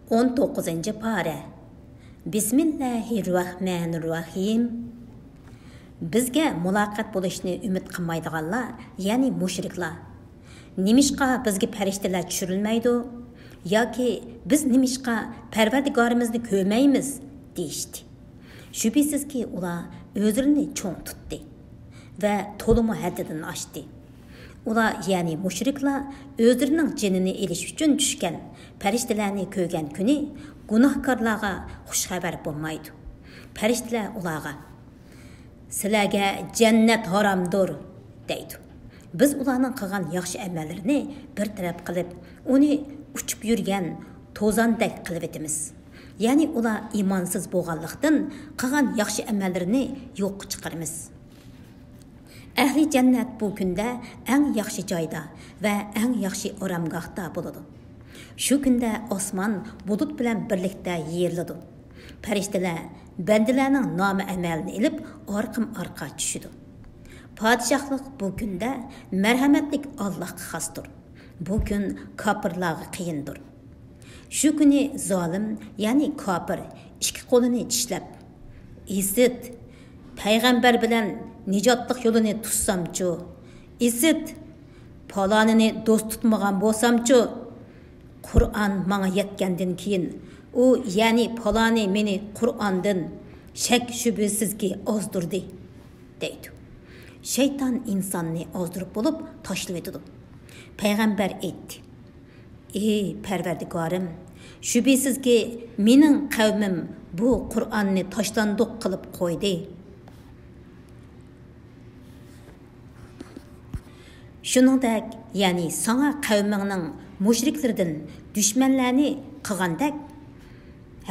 19. pora. Bismillahirrahmanirrahim. Bizga muloqot bo'lishni umid qilmaydiganlar, ya'ni mushriklar. Nimishqa bizga farishtalar tushirilmaydi yoki biz nimishqa Parvardigorimizni ko'rmaymiz deyishdi. Shubhisizki ular o'zlarini cho'ng tutdi va to'limi haddidan oshdi. Ular, ya'ni mushriklar, o'zlarining jinini elish uchun tushgan farishtalarni ko'rgan kuni gunohkorlarga xush xabar bo'lmaydi. Farishtalar ularga sizlarga jannat haromdir deydi. Biz ularning qilgan yaxshi amallarini bir taraf qilib, uni uchib yurgan to'zandek qilib etamiz. Ya'ni ular imonsiz bo'lganlikdan qilgan yaxshi amallarini yo'q chiqaramiz. Ahli jannat bu kunda eng yaxshi joyda va eng yaxshi oromgohda bo'ladi. Shu kunda osmon bulut bilan birlikda yeriladi. Farishtalar bandalarning nomi amalini ilib orqam-orqa tushidi. Podshohlik bu kunda marhamatlik Allohga xosdir. Bu kun kofirlarga qiyindir. Shu kuni zolim, ya'ni kofir ikki qo'lini tishlab, "Isit, payg'ambar bilan nijotlik yo'lini tutsamchu, isit, palonini do'st tutmagan bo'lsamchu, Qur'on menga yetgandan keyin u, ya'ni paloni meni Qur'ondan shak shubhisizki ozdirdi" deydi. Shayton insonni ozdirib bo'lib tashlab etdi. Payg'ambar aytdi: "Ey Parvardigorim, shubhisizki mening qavmim bu Qur'onni tashlandiq qilib qo'ydi. Shuningdek, ya'ni sana qavmingning mushriklardan dushmanlarni qilgandek,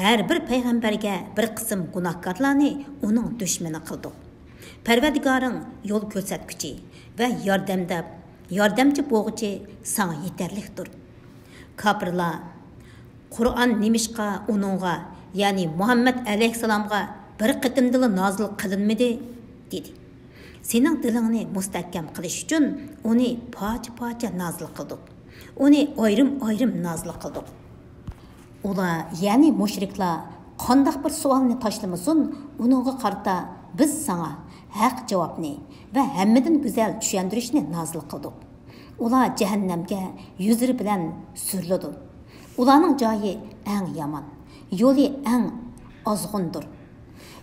har bir payg'ambarga bir qism gunohkorlarni uning dushmani qildi. Parvardigoring yo'l ko'rsatguchi va yordamchi bo'lguchi sana yetarlikdir. Kofirlar Qur'on nimishqa uningga, ya'ni Muhammad alayhissalomga bir qitimdila nozil qilinmadi dedi. Sening dilingni mustahkam qilish uchun uni pocha-pocha nozil qildik. Uni ayrim-ayrim nozil qildik. Ular, ya'ni mushriklar, qanday bir savolni tashlamasin, uningga qarata biz sana haq javobni va hammadan go'zal tushuntirishni nozil qildik. Ular jahannamga yuzlari bilan suriladi. Ularning joyi eng yomon, yo'li eng ozg'undir.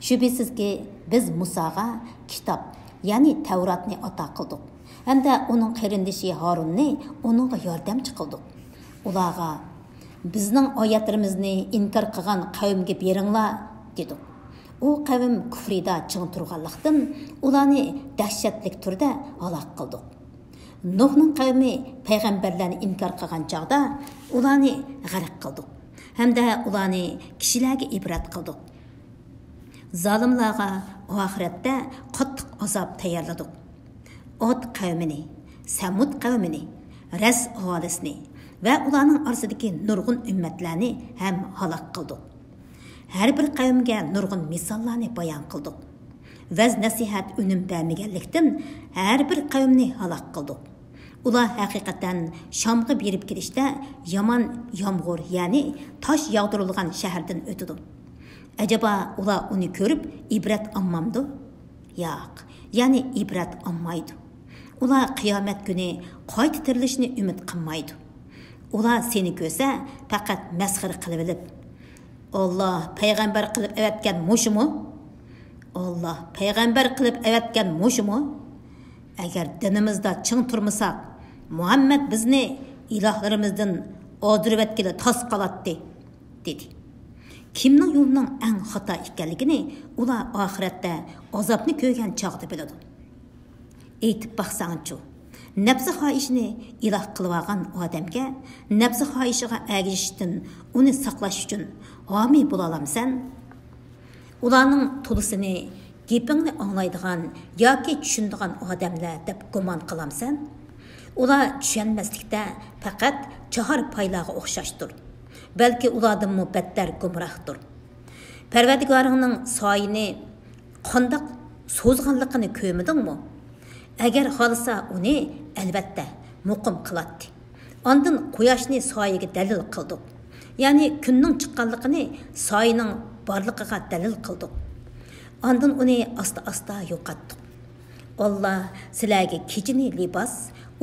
Shubhisizki biz Musoga kitob, ya'ni Tavratni ato qildik. Hamda uning qarindishi Harunni uningga yordamchi qildik. Ularga bizning oyatlarimizni inkor qilgan qavmga beringlar dedik. U qavm kufrida ching turganlikdan ularni dahshatli turda halok qildik. Nuhning qavmi payg'ambarlarni inkor qilgan chog'da ularni g'arq qildik. Hamda ularni kishilarga ibrat qildik. Zalimlarga oxiratda qattiq azob tayyorladik. Od qavmini, Samud qavmini, Ras aholisini va ularning orasidagi nurg'un ummatlarni ham halok qildik. Har bir qavmga nurg'un misollarni bayon qildik. Vaz nasihat unum bermaganlikdan har bir qavmni halok qildik. Ular haqiqatan Shamga berib kelishda yomon yomg'ir, ya'ni tosh yog'dirilgan shahardan o'tdi. Acaba ular uni ko'rib ibrat olmamdi? Yo'q, ya'ni ibrat olmaydi. Ular qiyomat kuni qayta tirilishni umid qilmaydi. Ular seni ko'rsa faqat masxara qilib olib, "Alloh payg'ambar qilib avatgan mushimi? Alloh payg'ambar qilib avatgan mushimi? Agar dinimizda ching turmasak, Muhammad bizni ilohlarimizdan ozdirib tas qolatdi" dedi. Kimning yo'lining eng xato ekanligini ular oxiratda azobni ko'rgan chog'da biladi. Aytib baqsangchi, nafsi xohishini iloh qilib olgan odamga nafsi xohishiga ergashishdan uni saqlash uchun homi bo'la olamsan? Ularning to'lisini gapingni anglaydigan yoki tushunadigan odamlar deb gumon qilamsan? Ular tushunmaslikda faqat chahar paylarga o'xshashdir. Balki ulardan battar gumrohdir. Parvardigoringning soyini qandoq so'zg'anligini ko'rmadingmi? Agar xolsa uni albatta muqim qiladi. Ondan quyoshni soyiga dalil qildik. ya'ni kunning chiqqanligini soyning borligiga dalil qildik. Ondan uni asta-asta yo'qotdik. Allah sizlarga kechini libos,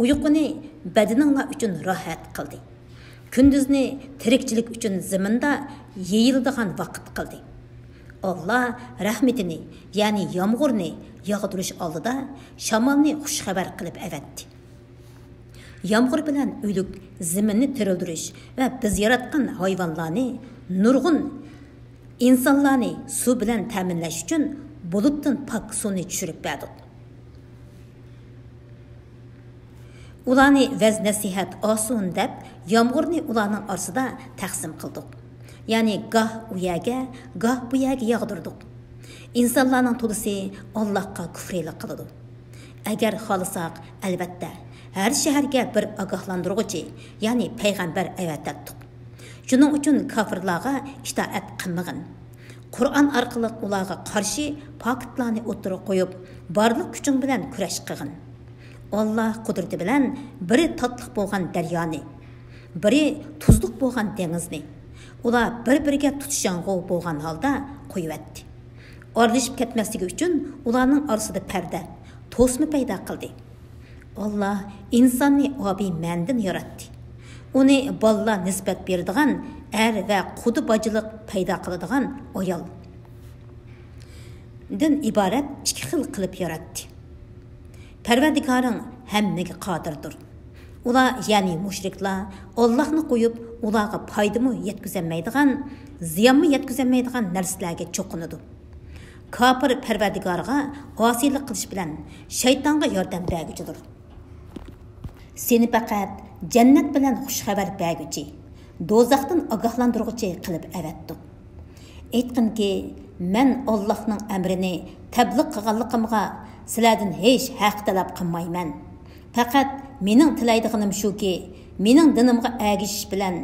uyquni badaninglar uchun rohat qildi. Kunduzni tirikchilik uchun zaminda yeyiladigan vaqt qildi. Allah rahmetini, ya'ni yomg'irni yog'dirish oldida shamolni xushxabar qilib avatdi. Yomg'ir bilan o'lik zaminni tirildirish va biz yaratgan hayvonlarni, nurg'un insonlarni suv bilan ta'minlash uchun bulutdan pok suvni tushirib berdik. Ularni vaz nasihat osun deb yomg'irni ularning orasida taqsim qildik. Ya'ni goh u yerga, goh bu yerga yog'dirdik. İnsanlarning to'lisi Allohga kufrlik qiladi. Agar xohlasak, albatta, har shaharga bir ogohlantiruvchi, ya'ni payg'ambar avatdik. Shuning uchun kofirlarga itoat qilmag'in. Qur'on orqali ularga qarshi pokitlarni o'tirib qo'yib, barliq kuching bilan kurash qilgin. Allah qudrati bilan biri tatliq bo'lgan daryoni, biri tuzliq bo'lgan dengizni ular bir-biriga tutishang'u bo'lgan holda qo'yibdi. Orlashib ketmasligi uchun ularning orasida parda, to'sma paydo qildi. Allah insonni obiy mandan yaratdi. Uni balla nisbat beradigan er va qudi bojiliq paydo qiladigan ayol din iborat ikki xil qilib yaratdi. Parvardigoring hammaga qodirdir. Ular, ya'ni mushriklar, Allohni qo'yib, ularga foydami yetkazolmaydigan, ziyonmi yetkazolmaydigan narsalarga cho'qinadi. Kafir Parvardigorga osiylik qilish bilan shaytonga yordam berguchidir. Seni faqat jannat bilan xushxabar berguchi, do'zaxdan ogohlantiruvchi qilib avatdik. Aytqinki, men Allohning amrini tabliq qilganligimga sizlardan hech haq talab qilmayman. Faqat mening tilaydiganim shuki, mening dinimga agishish bilan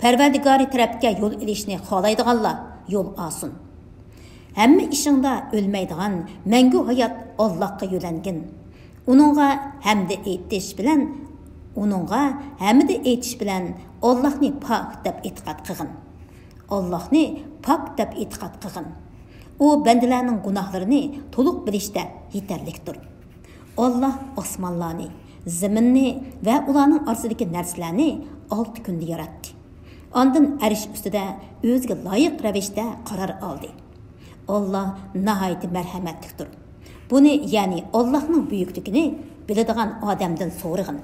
Parvardigori tarafga yo'l ilishni xohlaydiganlar yo'l olsin. Hamma ishingda o'lmaydigan mangu hayot Allohga yo'langin. Uningga hamda aytish bilan Allohni pok deb e'tiqod qilgin. Allohni pok deb e'tiqod qilgin. U bandalarning gunohlarini to'liq bilishda yetarlikdir. Allah osmonlarni, zaminni va ularning orasidagi narsalarni 6 kunda yaratdi. Ondan arish ustida o'ziga loyiq ravishda qaror oldi. Allah nihayet merhametlikdir. Bunu, ya'ni Allohning buyukligini biladigan odamdan so'rag'in.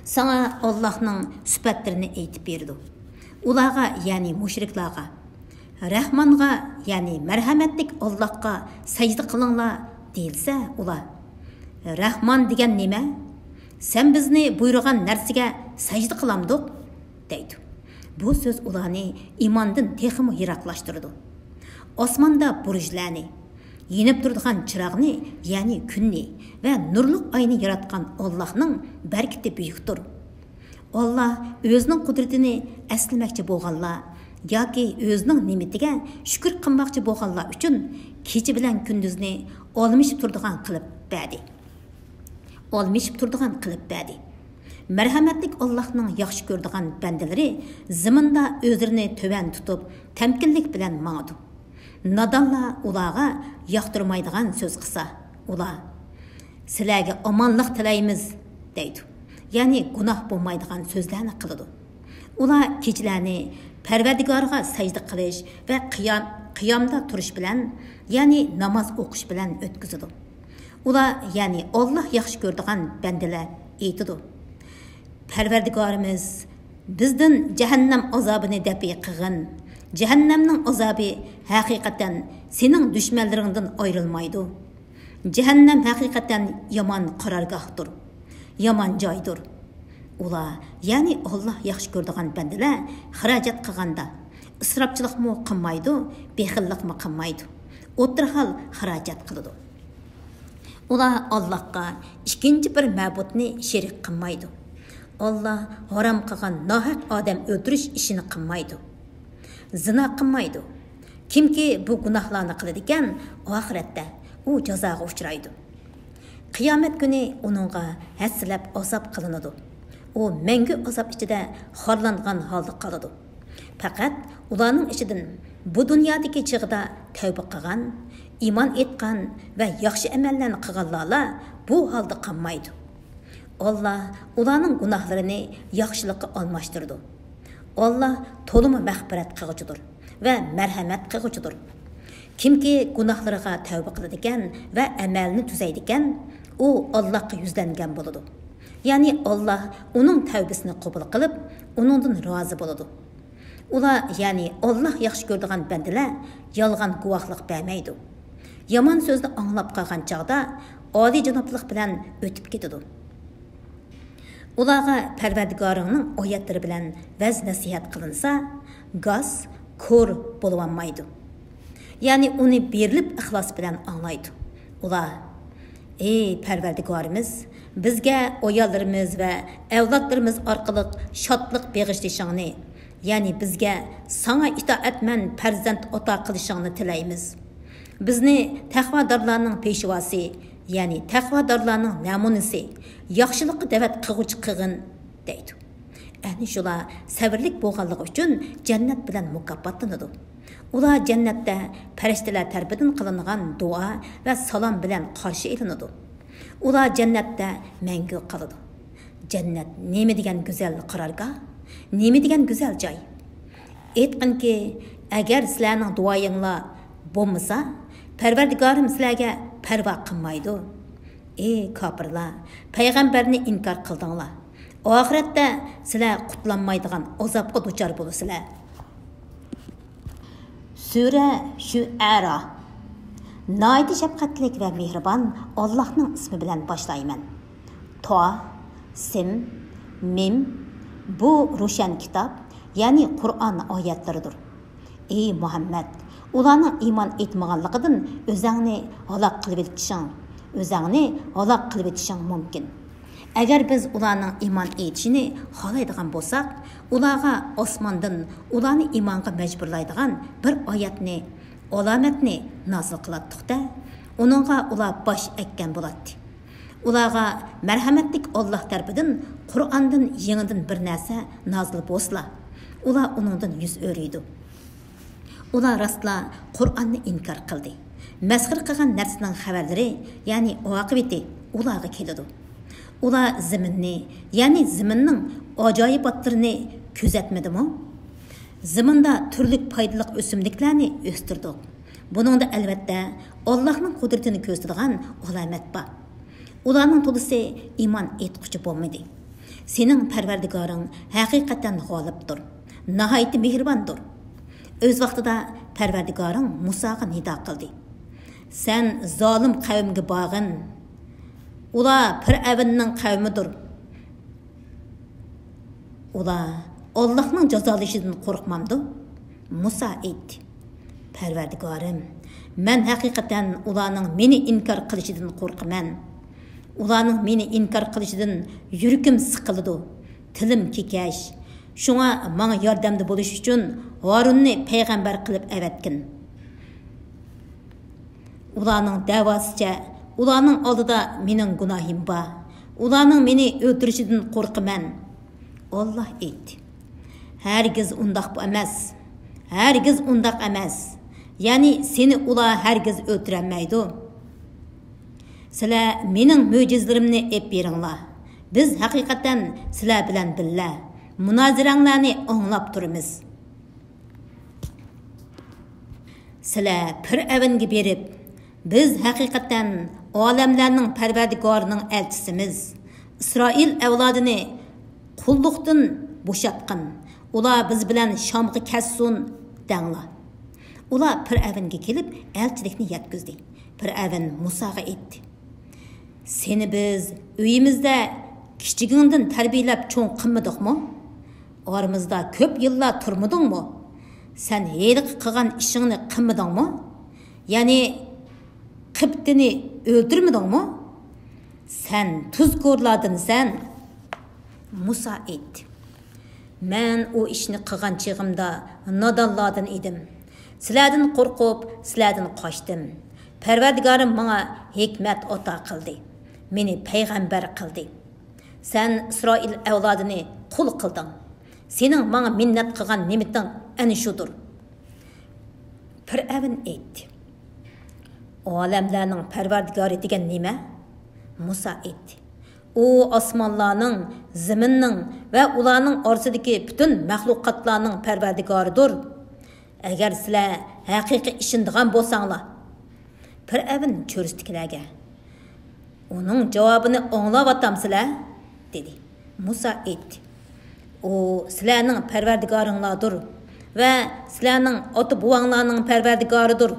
Sana Allohning sifatlarini aytib berdi. Ularga, ya'ni mushriklarga, Rahmonga, ya'ni marhamatlik Allohga sajda qilinglar deyilsa, ular Rahmon degan nima? Sen bizni buyurgan narsaga sajda qilamdik deydi. Bu so'z ularni iymondan texmi yiroqlashtirdi. Osmonda burjlarni, yenib turadigan chiroqni, ya'ni kunni va nurliq oyni yaratgan Allohning barkati buyukdir. Allah o'zining qudratini aslamoqchi bo'lganlar yoki o'zining ne'matiga shukr qilmoqchi bo'lganlar uchun kecha bilan kunduzni olmishib turadigan qilib berdi. Marhamatlik Allohning yaxshi ko'radigan bandalari zaminda o'zlarini to'van tutib, tamkinlik bilan mangdi. Nadonlar ularga yoqtirmaydigan so'z qilsa, ular sizlarga omonlik tilaymiz deydi. Ya'ni gunoh bo'lmaydigan so'zlarni qiladi. Ular kechalarni Parvardigorga sajda qilish va qiyomda turish bilan, ya'ni namoz o'qish bilan o'tkazadi. Ular, ya'ni Alloh yaxshi ko'radigan bandalar aytadi: Parvardigorimiz bizdan jahannam azobini dafi qilgin. Cehennemning azobi haqiqatan sening dushmanlaringdan ayrilmaydi. Cehennem haqiqatan yomon qarorgohdir, yomon joydir. Ular, ya'ni Alloh yaxshi ko'radigan bandalar xarajat qilganda isrofchilikmi qilmaydi, bexillikmi qilmaydi. O'tirhal xarajat qiladi. Ular Allohga ikkinchi bir ma'budni sherik qilmaydi. Alloh harom qilgan nohaq odam o'ldirish ishini qilmaydi. Zina qilmaydi. Kimki bu gunohlarni qiladi ekan, oxiratda u jazoga uchraydi. Qiyomat kuni uningga haslab azob qilinadi. U mangu azob ichida xorlangan holda qoladi. Faqat ularning ichidan bu dunyodagi chig'ida tavba qilgan, iymon etgan va yaxshi amallarni qilganlar bu holda qolmaydi. Allah ularning gunohlarini yaxshilikqa almashtirdi. Allah to'limi mag'firat qilguchidir va marhamat qilguchidir. Kimki gunohlariga tavba qiladigan va amalni tuzaydigan, u Allohga yuzlangan bo'ladi. Ya'ni Allah uning tavbasini qabul qilib, uningdan rozi bo'ladi. Ular, ya'ni Allah yaxshi ko'radigan bandalar yolg'on guvohlik bermaydi. Yomon so'zni anglab qolgan chaqda oliy janoblik bilan o'tib ketadi. Ularga Parvardigoringning oyatlari bilan vaz nasihat qilinsa, gaz ko'r bo'lolmaydi. Ya'ni uni berilib ixlos bilan anglaydi. Ular: "Ey Parvardigorimiz, bizga ayollarimiz va avlodlarimiz orqali shodlik beg'ishlashingni, ya'ni bizga sana itoatman farzand ota qilishingni tilaymiz. Bizni taqvodorlarning peshvosi, ya'ni taqvodorlarning namunasi, yaxshilikqa da'vat qilguvchi qilgin" deydi. Ani shular sabrlik bo'lganligi uchun jannat bilan mukofotlanadi. Ular jannatda farishtalar tarafidan qilingan duo va salom bilan qarshi elinadi. Ular jannatda mangu qoladi. Jannat nima degan go'zal qarorgoh, nima degan go'zal joy. Aytqinki, agar sizlarning duoyinglar bo'lmasa, Parvardigorim sizlarga parvo qilmaydi. Ey kofirlar, payg'ambarni inkor qildinglar. Oxiratda sizlar qutlanmaydigan azobga duchor bo'lasizlar. Sura Shu'ara. Naydi şefqatlik ve mehribon Allah'ның ismi bilan boshlayman. To, Sim, Mim. Bu ro'shan kitob, ya'ni Qur'on oyatlaridir. Ey Muhammad, ularning iymon etmaganligidan o'zingni halok qilib etishing mumkin. Agar biz ularning iymon etishini xohlaydigan bo'lsak, ularga osmondan ularni iymonga majburlaydigan bir oyatni, alomatni nozil qilatdik-da, uningga ular bosh ekkan bo'ladi. Ularga marhamatlik Alloh tarafidan Qur'ondan yangidan bir narsa nozil bo'lsa, ular uningdan yuz o'riydi. Ular rostla Qur'onni inkor qildi. Masxir qilgan narsaning xabarlari, ya'ni oqibati ularga keladi. Ular zaminni, ya'ni zaminning ajoyibotlarini kuzatmadimi? Zaminda turli foydali o'simliklarni o'stirdik. Buningda albatta Allohning qudratini ko'rsatadigan alomat bor. Ularning to'lisi iymon etquchi bo'lmaydi. Sening Parvardigoring haqiqatan g'olibdir, nihoyat mehribondir. O'z vaqtida Parvardigoring Musoga nido qildi. Sen zolim qavmga borgin. Ular Fir'avnning qavmidir. Ular Allohning jazolashidan qo'rqmamdi. Musa aytdi: Parvardigorim, men haqiqatan ularning meni inkor qilishidan qo'rqaman. Ularning meni inkor qilishidan yurakim siqiladi, tilim kekash. Shunga menga yordamda bo'lish uchun Harunni payg'ambar qilib avatgin. Ularning davosicha, ularning oldida mening gunohim bor. Ularning meni o'ldirishidan qo'rqaman. Alloh aytdi: Hargiz undaq emas. Hargiz undaq emas. Ya'ni seni ular hargiz o'ldirolmaydi. Sizlar mening mo'jizalarimni ep beringlar. Biz haqiqatan sizlar bilan birga munoziranglarni anglab turamiz. Sizlar Fir'avnga berib, biz haqiqatan olamlarning Parvardigorining elchisimiz. İsrail avlodini qulluqdan bo'shatqin. Ular biz bilan Shomga ketsin denglar. Ular Fir'avnga kelib elchilikni yetkazdi. Fir'avn Musoga aytdi: Seni biz uyimizda kichigingdan tarbiyalab cho'ng qilmadikmi? Oramizda ko'p yillar turmadingmi? Sen heylik qilgan ishingni qilmadingmi? Ya'ni Qibtini o'ldirmadingmi? Sen tuzko'rlardinsan. Musa aytdi: Men o ishni qilgan chig'imda nodonlardan edim. Sizlardan qo'rqib, sizlardan qochdim. Parvardigorim menga hikmat ato qildi. Meni payg'ambar qildi. Sen İsroil avlodini qul qilding. Sening menga minnat qilgan ne'mating ana shudur. Fir'avn aytdi. Olamlarning parvardigori degan nima? Musa aytdi. U osmonlarning, zaminning va ularning orasidagi butun mahluqotlarning parvardigoridir. Agar sizlar haqiqiy ishonadigan bo'lsanglar, Fir'avn ko'rsatdilarga. Uning javobini anglayotamsizlar? dedi. Musa aytdi. O sizlarning parvardigoringlardir va sizlarning ota-buvanglarning parvardigoridir.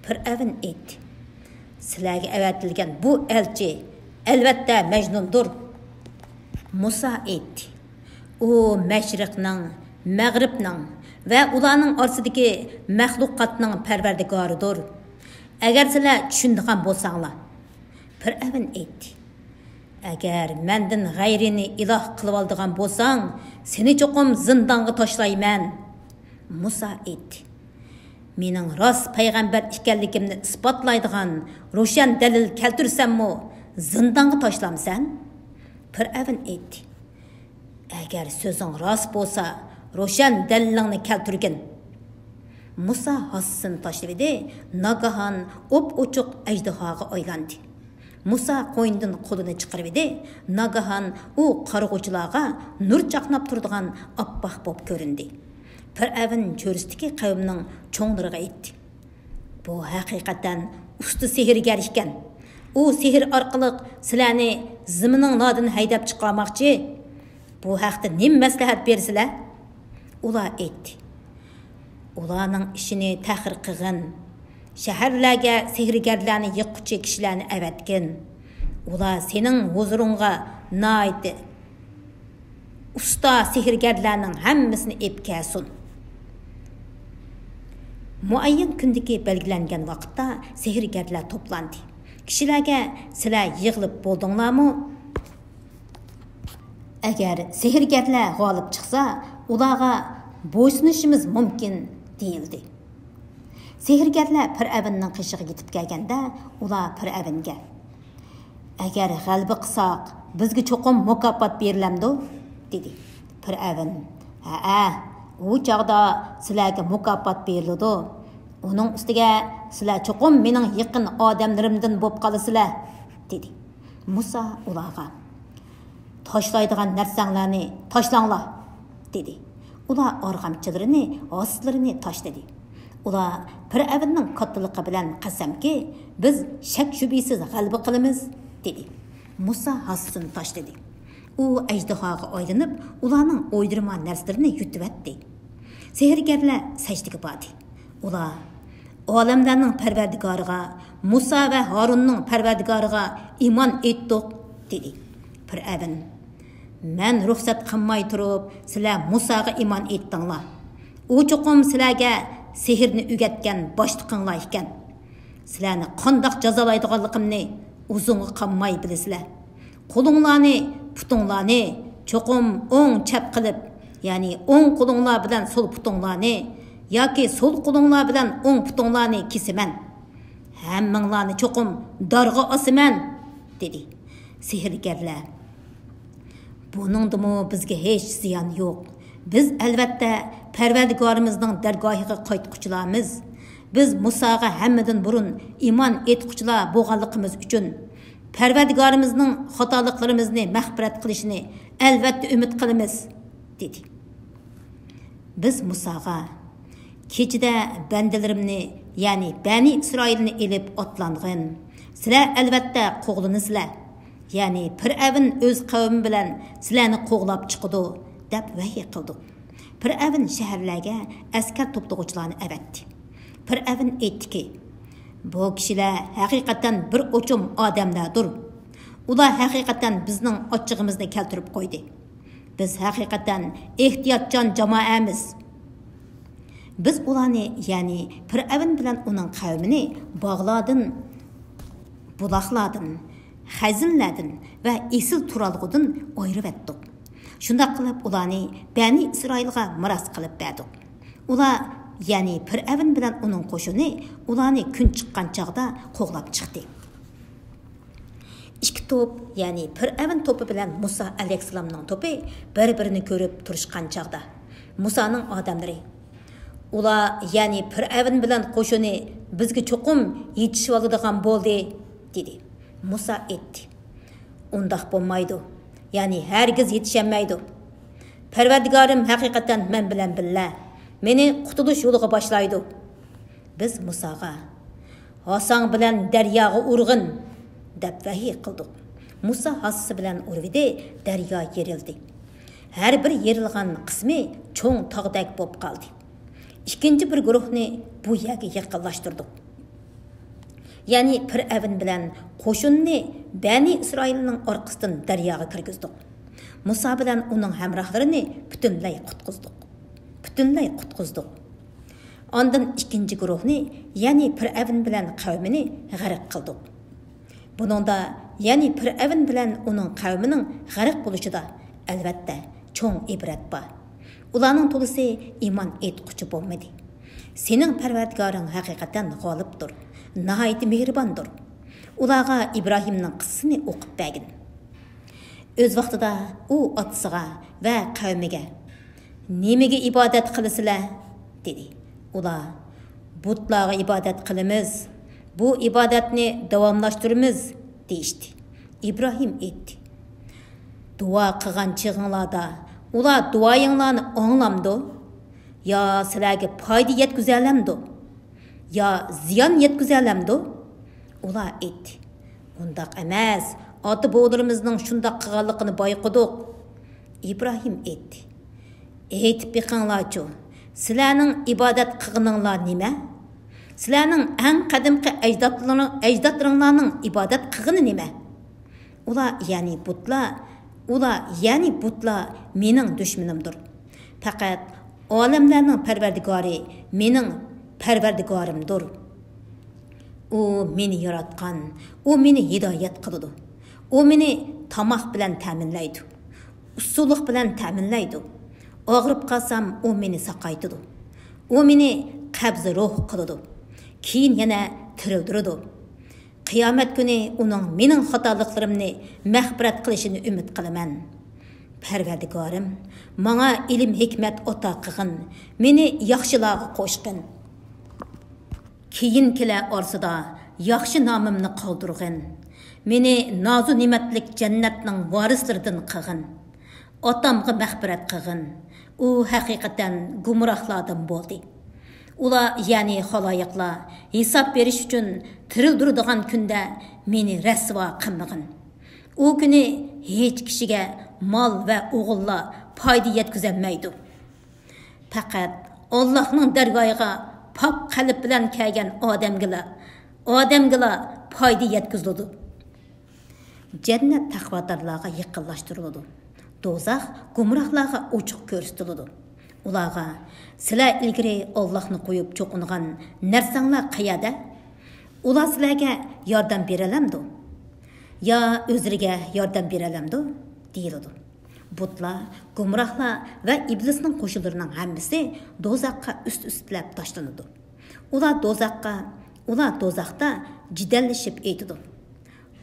Fir'avn aytdi. Sizlarga avatilgan bu elchi albatta Majnundir. Musa aytdi. O mashriqning, mag'ribning va ularning orasidagi mahluqotning parvardigoridir. Agar sizlar tushunadigan bo'lsanglar, Fir'avn aytdi. Agar mendan g'ayrini iloh qilib oladigan bo'lsang, seni cho'qim zindonga tashlayman. Musa aytdi. Mening rost payg'ambar ekanligimni isbotlaydigan ro'shan dalil keltirsammi, zindonga tashlamsan? Fir'avn aytdi. Agar so'zing rost bo'lsa, ro'shan dalilingni keltirgin. Musa hassin tashladi, nagahan op-ochiq ajdahoga aylandi. Musa qo'yindan qo'lini chiqarib edi, nagahan u qarg'uvchilarga nur chaqnab turadigan oppoq bo'p ko'rindi. Fir'avn ko'rsatdiki qavmning cho'nglariga aytdi. Bu haqiqatan usta sehrgar ekan. U sehr orqali sizlarni zimining nodini haydab chiqarmoqchi. Bu haqda nima maslahat bersizlar? Ular aytdi. Ularning ishini tahir qilgin. Shaharlarga sehrgarlarni yiqquchi kishilarni avatgin. Ular sening huzuringga noit usta sehrgarlarning hammasini epkasun. Muayyan kundagi belgilangan vaqtda sehrgarlar to'plandi. Kishilarga sizlar yig'ilib bo'ldinglarmi? Agar sehrgarlar g'olib chiqsa, ularga bo'ysunishimiz mumkin deyildi. Sehrgarlar Fir'avnning qishig'iga yetib kelganda, ular Fir'avnga: "Agar g'alaba qilsak, bizga cho'qim mukofot berilamdi?" dedi. Fir'avn: "Ha, u chaqda sizlarga mukofot beriladi. Uning ustiga sizlar cho'qim mening yaqin odamlarimdan bo'lib qolasizlar" dedi. Musa ularga: "Tashlaydigan narsanglarni tashlanglar" dedi. Ular arg'amchilarini, ostlarini tashladi. Ular Fir'avnning kattaligi bilan qasamki, biz shak shubisiz g'alaba qilamiz dedi. Musa hassin tashladi. U ajdahoga aylanib, ularning o'ydirma narsalarini yutibdi. Sehrgarlar sajdaga bordi. Ular olamlarning parvardigoriga, Musa va Harunning parvardigoriga iymon etdik dedi. Fir'avn: "Men ruxsat qilmay turib, sizlar Musaga iymon etdinglar. U cho'qim sizlarga sehrni o'rgatgan boshliqinglar ekan. Sizlarni qandoq jazolaydiganligimni uzunga qolmay bilasizlar. Qo'linglarni, putinglarni cho'qim o'ng chap qilib, ya'ni o'ng qo'linglar bilan so'l putinglarni yoki so'l qo'linglar bilan o'ng putinglarni kesiman. Hammanglarni cho'qim darg'a osaman" dedi. Sehrgarlar: "Buningdimi bizga hech ziyon yo'q. Biz albatta Parvardigorimizning dargohiga qaytquchilarmiz. Biz Musaga hammadan burun iymon etquchilar bo'lganligimiz uchun Parvardigorimizning xatoliklarimizni mag'firat qilishini albatta umid qilamiz" dedi. Biz Musaga: "Kechida bandalarimni, ya'ni Bani Isroilni elib otlang'in. Sizlar albatta qo'g'linisizlar. Ya'ni Fir'avn o'z qavmi bilan sizlarni qo'g'lab chiqdi" deb vahiy qildi. Fir'avn shaharlarga askar to'plag'uvchilarni avatdi. Fir'avn aytdiki: "Bu kishilar haqiqatan bir o'chum odamlardir. Ular haqiqatan bizning ochchig'imizni keltirib qo'ydi. Biz haqiqatan ehtiyotjon jamoamiz. Biz ularni, ya'ni Fir'avn bilan uning qavmini bog'lardan, buloqlardan, xazinlardan va esil turalg'udan ayirib etdik. Shunda qilib ularni Bani Isroilga miros qilib berdik. Ular, ya'ni Fir'avn bilan uning qo'shini ularni kun chiqqan chog'da qo'g'lab chiqdi." Ikki to'p, ya'ni Fir'avn to'pi bilan Musa alayhissalomning to'pi bir-birini ko'rib turishgan chog'da Musaning odamlari: Ular, ya'ni Fir'avn bilan qo'shini bizga cho'qim yetishib oladigan bo'ldi, dedi. Musa aytdi. Undaq bo'lmaydi. Ya'ni hargiz yetişemaydi. Parvardigorim haqiqatan men bilan billa meni qutulish yo'liga boshlaydi. Biz Musaga Hasan bilan daryoga urg'in deb vahiy qildik. Musa hassi bilan urvidi, daryo yerildi. Har bir yerilgan qismi cho'ng tog'dak bo'lib qoldi. İkinci bir guruhni bu yerga yaqinlashtirdik. Ya'ni Fir'avn bilan qo'shinni Bani Isroilning orqasidan daryoga kirgizdik. Musa bilan uning hamrohlarini butunlay qutqizdik. Ondan ikinci guruhni, ya'ni Fir'avn bilan qavmini g'arq qildik. Buningda, ya'ni Fir'avn bilan uning qavmining g'arq bo'lishida albatta cho'ng ibrat bor. Ularning to'lisi iymon etquchi bo'lmadi. Sening Parvardigoring haqiqatan g'olibdir, nihoyat mehribondir. Ularga Ibrohimning qissasini o'qib bergin. O'z vaqtida u otasiga va qavmiga nimaga ibodat qilasizlar dedi. Ular butlarga ibodat qilamiz, bu ibodatni davomlashtiramiz deyishdi. Ibrohim aytdi. Duo qilgan chig'inglarda ular duoyinglarni anglamdi, yo sizlarga foyda yetkazarlamdi, yo ziyon yetkazarlamdi? Ular aytdi. Undaq emas, ota-bobolarimizning shundaq qilganligini bayqadik. Ibrohim aytdi. Aytib beqinglarchu, sizlarning ibodat qilganinglar nima? Sizlarning eng qadimgi ajdodlaringlarning ibodat qilgani nima? Ular ya'ni butlar mening dushmanimdir. Faqat olamlarning parvardigori mening parvardigorimdir. U meni yaratgan, u meni hidoyat qiladi. U meni tamoq bilan ta'minlaydi. Usullik bilan ta'minlaydi. Og'rib qolsam u meni saqaytidi. U meni qabz ruh qiladi. Keyin yana tirildiradi. Qiyomat kuni uning mening xatoliklarimni mag'firat qilishini umid qilaman. Parvardigorim, menga ilm hikmat ata qilgin, meni yaxshilarga qo'shgin. Keyin kelar orsida yaxshi nomimni qoldirgin. Meni nozu ne'matlik jannatning varislaridan qilgin. Otamga mag'firat qilgin. U haqiqatan gumrohlardan bo'ldi. Ular, ya'ni xaloyiqlar hisob berish uchun tirildiradigan kunda meni rasvo qilmagin. U kuni hech kishiga mol va o'g'illar foyda yetkazolmaydi. Faqat Allohning dargohiga pok qalb bilan kelgan odamglar foyda yetkaziladi. Jannat taqvodorlarga yaqinlashtiriladi. Do'zax gumrohlarga ochiq ko'rsatiladi. Ularga sizlar ilgari Allohni qo'yib cho'qingan narsanglar qayerda? Ular sizlarga yordam beralamdi? Ya o'zlariga yordam beralamdi? deyiladi. Butlar, gumrohlar va iblisning qo'shilarining hammasi do'zaxga üst-üstlab tashlanadi. Ular do'zaxda jidallashib aytadi.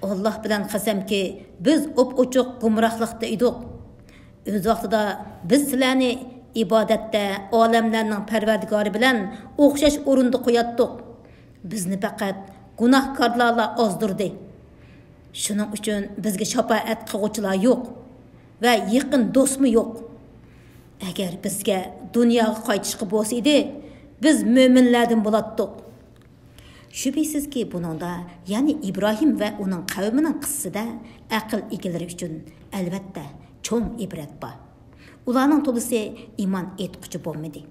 Alloh bilan qasamki, biz op-ochiq gumrohlikda edik. O'z vaqtida biz sizlarni ibodatda olamlarning parvardigori bilan o'xshash o'rinda qo'yatdik. Bizni faqat gunohkorlar ozdirdi. Shuning uchun bizga shafaat qiluvchilar yo'q va yaqin do'stmi yo'q. Agar bizga dunyoga qaytishga bo'lsa edi, biz mo'minlardan bo'latdik. Shubhisizki buningda, ya'ni Ibrohim va uning qavmining qissasida aql egalari uchun albatta cho'ng ibrat bor. Ularning to'lisi iymon etquchi bo'lmadi.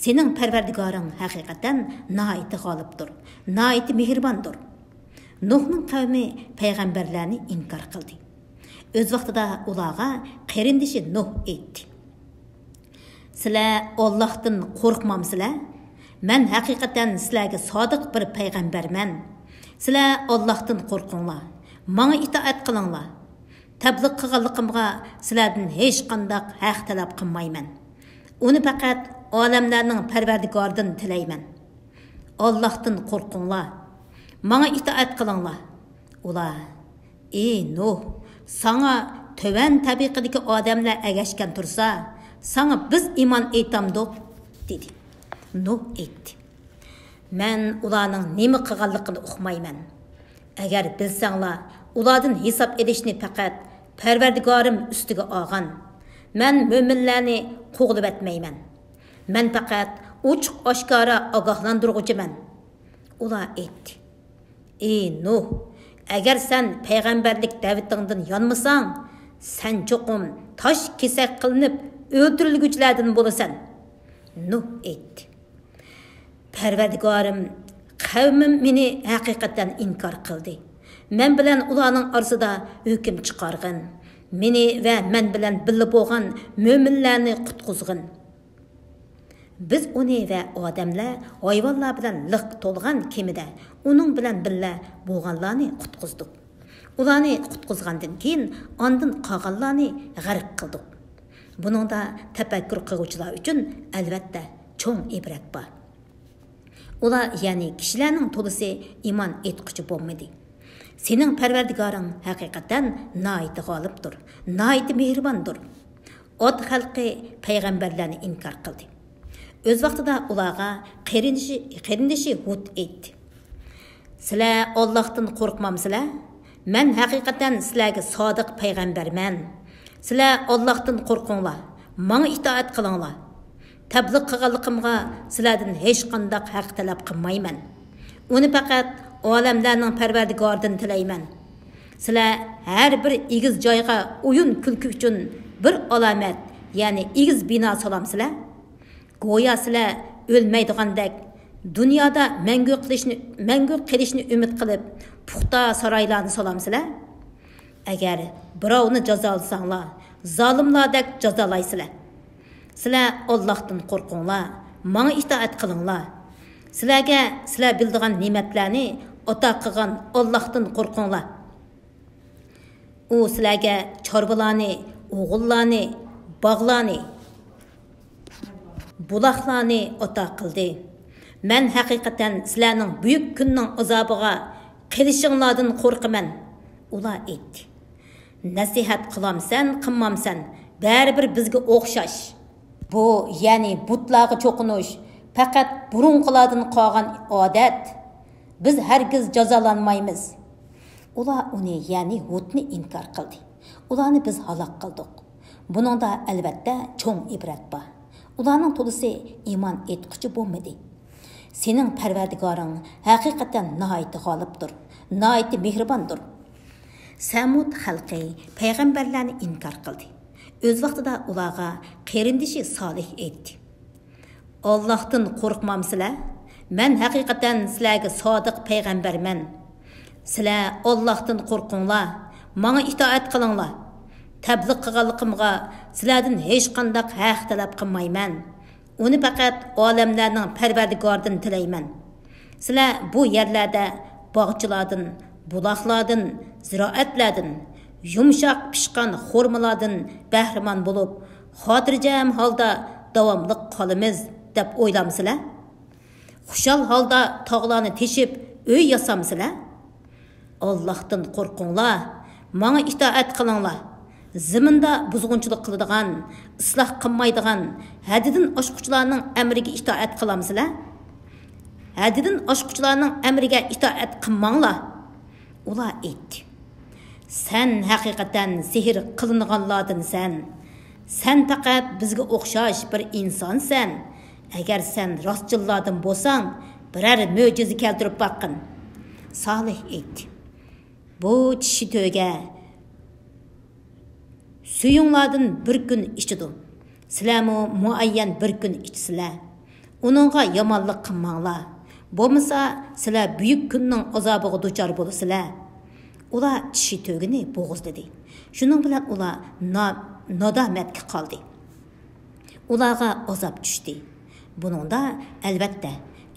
Sening Parvardigoring haqiqatan nihoyat g'olibdir, nihoyat mehribondir. Nuhning qavmi payg'ambarlarni inkor qildi. O'z vaqtida ularga qarindishi Nuh aytdi. Sizlar Allohdan qo'rqmamsizlar? Men haqiqatan sizlarga sodiq bir payg'ambarman. Sizlar Allohdan qo'rqinglar, menga itoat qilinglar. Tabliq qilganligimga sizlardan hech qanday haq talab qilmayman. Uni faqat olamlarning parvardigoridan tilayman. Allohdan qo'rqinglar, menga itoat qilinglar. Ular, ey Nuh, sana töven tabiqidagi odamlar agashgan tursa, sana biz iymon aytamdik dedi. Nuh aytdi. Men ularning nima qilganligini uqmayman. Agar bilsanglar, ulardan hisob edishni faqat Parvardigorim ustiga olgan. Men mo'minlarni qo'g'lib etmayman. Men faqat ochiq oshkora ogohlantiruvchiman. Ular aytdi. Ey Nuh, agar sen payg'ambarlik da'vatingdan yonmasang, sen cho'qim tosh kesak qilinib o'ldirilguchilardan bo'lasan. Nuh aytdi. Parvardigorim, qavmim meni haqiqatan inkor qildi. Men bilan ularning orasida hukm chiqargan. Meni va men bilan birga bo'lgan mo'minlarni qutqizgin. Biz uni va odamlar hayvonlar bilan liq to'lgan kemida uning bilan birga bo'lganlarni qutqizdik. Ularni qutqizgandan keyin ondan qolganlarni g'arq qildik. Buningda tafakkur qiluvchilar uchun albatta cho'ng ibrat bor. Ular ya'ni kishilarning to'lisi iymon etquchi bo'lmadi. Sening Parvardigoring haqiqatan nihoyat g'olibdir, nihoyat mehribondir. Ot xalqi payg'ambarlarni inkor qildi. O'z vaqtida ularga qarindishi Hud aytdi. Sizlar Allohdan qo'rqmamsizlar? Men haqiqatan sizlarga sodiq payg'ambarman. Sizlar Allohdan qo'rqinglar, menga itoat qilinglar. Tabliq qilganligimga sizlardan hech qanday haq talab qilmayman. Uni faqat olamlarning Parvardigoridan tilayman. Sizlar har bir egiz joyga o'yin kulki uchun bir alomat, ya'ni egiz bino solamsizlar. Go'yo sizlar o'lmaydigandek dunyoda mangu qilishni umid qilib puxta saroylarni solamsizlar. Agar birovni jazolasanglar, zolimlardek jazolaysizlar. Sizlar Allohdan qo'rqinglar, menga itoat qilinglar. Sizlarga sizlar bildigan ne'matlarni ata qilgan Allohdan qo'rqinglar. U sizlarga chorvalarni, o'g'illarni, bog'larni, buloqlarni ata qildi. Men haqiqatan sizlarning buyuk kunning azobiga qilishinglardan qo'rqaman. Ular aytdi. Nasihat qilamsan, qilmamsan, baribir bizga o'xshash. Bu, ya'ni butlarga cho'qinish faqat burunqilardan qolgan odat. Biz hargiz jazolanmaymiz. Ular uni, ya'ni Hudni inkor qildi. Ularni biz halok qildik. Buningda albatta cho'ng ibrat bor. Ularning to'lisi iymon etquchi bo'lmadi. Sening Parvardigoring haqiqatan nihoyat g'olibdir, nihoyat mehribondir. Samud xalqi payg'ambarlarni inkor qildi. O'z vaqtida ularga qarindishi Solih aytdi. Allohdan qo'rqmamsizlar? Men haqiqatan sizlarga sodiq payg'ambarman. Sizlar Allohdan qo'rqinglar, menga itoat qilinglar. Tabliq qilganligimga sizlardan hech qanday haq talab qilmayman. Uni faqat olamlarning Parvardigoridan tilayman. Sizlar bu yerlarda bog'chilardan, buloqlardan, ziroatlardan, yumshoq pishgan xurmalardan bahramon bo'lib, xotirjam holda davomli qolamiz deb o'ylamsizlar? Xushal holda tog'larni teshib uy yasamsizlar? Allohdan qo'rqinglar, menga itoat qilinglar. Ziminda buzg'unchilik qiladigan, isloh qilmaydigan, haddidan oshquchilarning amriga itoat qilamsizlar? Haddidan oshquchilarning amriga itoat qilmanglar. Ular aytdi. Sen haqiqatan sehr qilinganlardan sen faqat bizga o'xshash bir insonsan. Agar sen rostchillardan bo'lsang, biror mo'jiza keltirib boqqin. Solih aytdi. Bu tishi to'ga suyunglardan bir kun ichidi. Sizlarmi muayyan bir kun ichsizlar. Uningga yomonlik qilmanglar. Bo'lmasa sizlar buyuk kunning azobiga duchor bo'lasizlar. Ular tishi to'gini bo'g'izladi. Shuning bilan ular nadomatga qoldi. Ularga azob tushdi. Buningda albatta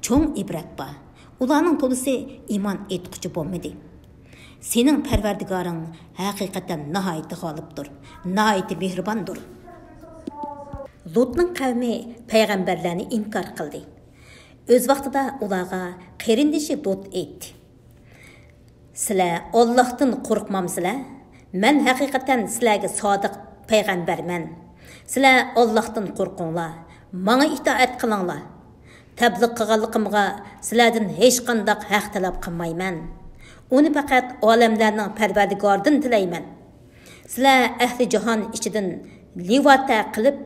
cho'ng ibrat bor. Ularning to'lisi iymon etquchi bo'lmadi. Sening Parvardigoring haqiqatan nihoyat g'olibdir, nihoyat mehribondir. Lutning qavmi payg'ambarlarni inkor qildi. O'z vaqtida ularga qarindishi Lut aytdi. Sizlar Allohdan qo'rqmamsizlar? Men haqiqatan sizlarga sodiq payg'ambarman. Sizlar Allohdan qo'rqinglar, menga itoat qilinglar. Təbliğ qılğanlığımğa sizlərdən heç qandaq haq tələb qılmayman. Onu faqat aləmlərinin Pərverdigarından tilayman. Sizlər əhli jahon ichidan livata qilib,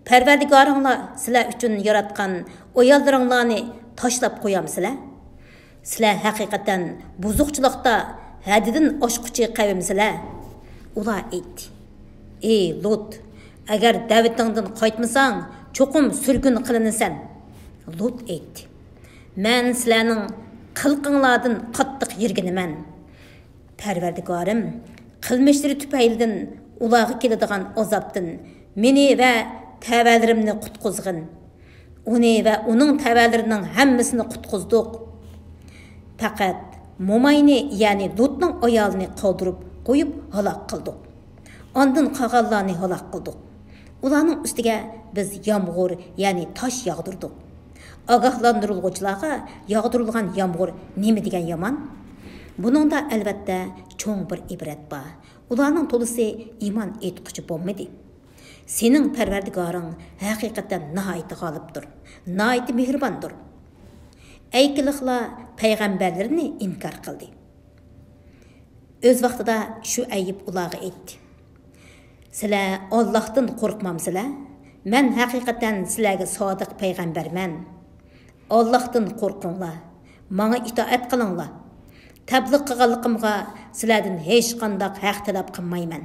Pərverdigarınlar sizlər üçün yaratqan oyallarınlarni tashlab qo'yamsizlar. Sizlər haqiqatan buzuqchilikda haddidan oshquchi qavmsizlar. Ular aytdi: "Ey Lut, agar Davidingdan qaytmasang, cho'qim surgun qilinasan." Lut aytdi: "Men sizlarning qilqinglardan qattiq yirginaman. Parvardigorim, qilmishlari tufaylidan ularga keladigan azobdan meni va tavalarimni qutqizgin. Uni va uning tavalarining hammasini qutqizdik. Faqat Momayni, ya'ni Lutning ayolini qoldirib qo'yib halok qildik. Ondan qolganlarni halok qildik. Ularning ustiga biz yomg'ir, ya'ni tosh yog'dirdik. Ogohlantiruvchilarga yog'dirilgan yomg'ir nima degan yomon? Buningda albatta cho'ng bir ibrat bor. Ularning to'lisi iymon etquchi bo'lmadi. Sening Parvardigoring haqiqatan nihoyat g'olibdir, nihoyat mehribondir." Aykiliklar payg'ambarlarni inkor qildi. O'z vaqtida shu ayib ularga aytdi: "Sizlar Allohdan qo'rqmamsizlar? Men haqiqatan sizlarga sodiq payg'ambarman. Allohdan qo'rqinglar, menga itoat qilinglar. Tabliğ qilganligimga sizlardan hech qanday haq talab qilmayman.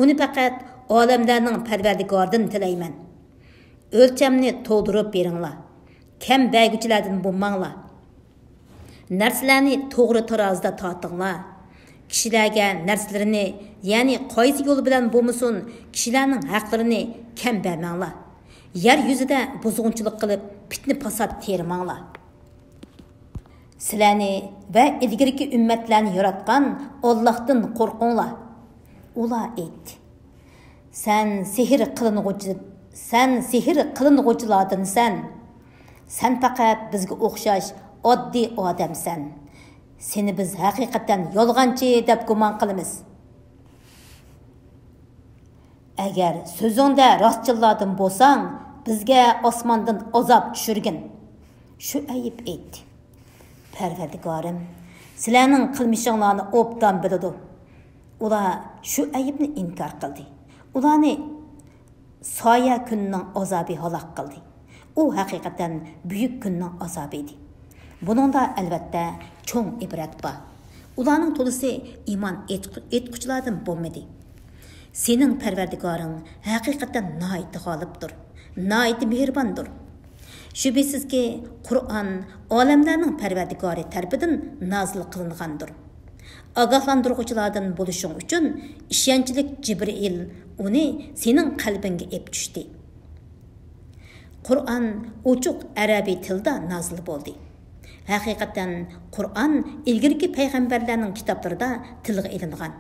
Uni faqat olamlarning Parvardigoridan tilayman. O'lchamni to'ldirib beringlar. Kam bägüchilardan bo'lmanglar. Narsalarni to'g'ri tarozida tortinglar. Kishilarga narsalarini, ya'ni qaysi yo'l bilan bo'lmasin, kishilarning haqlarini kam bermanglar. Yer yuzida buzg'unchilik qilib, fitna fasod termanglar. Sizlarni va ilgirki ummatlarni yaratgan Allohdan qo'rqinglar." Ular aytdi: "Sen sehr qiling'uvchilardansan. Sen faqat bizga o'xshash oddiy odamsan. Seni biz haqiqatan yolg'onchi deb gumon qilamiz. Agar so'zingda rostchilardan bo'lsang, bizga osmondan azob tushirgin." Shu ayib aytdi: "Parvardigorim, sizlarning qilmishinglarni obdan biladi." Ular shu ayibni inkor qildi. Ularni soya kunning azobi halok qildi. U haqiqatan buyuk kunning azobi edi. Buningda albatta cho'ng ibrat bor. Ularning to'lisi iymon etquchilardan bo'lmadi. Sening Parvardigoring haqiqatan nihoyat g'olibdir, nihoyat mehribondir. Shubhisizki, Qur'on olamlarning Parvardigori tarafidan nozil qilingandir. Ogohlantiruvchilardan bo'lishing uchun ishonchlik Jibril uni sening qalbingga ep tushdi. Qur'on ochiq arabiy tilda nozil bo'ldi. Haqiqatan Qur'on ilgirki payg'ambarlarning kitoblarida tilga ilingan.